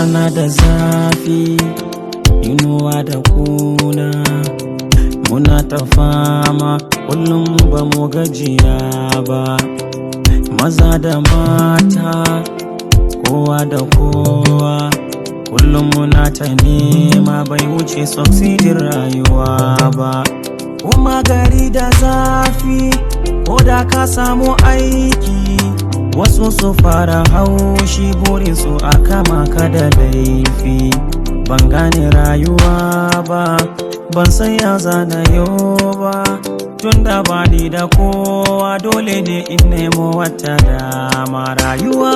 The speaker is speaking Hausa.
rana da zafi, inuwa da kuna, muna ta fama kullum ba mu gajiya ba. Maza da mata, kowa da kowa, kullum muna ta nema bai wuce succeedin rayuwa ba. Kuma gari da zafi, ko da ka samu aiki, wasu su fara haushi burinsu a kama ka da laifi. Ban gane rayuwa ba, ban san ya zanayo ba, tunda ba ni da kowa dole ne in nemo wata dama. Rayuwa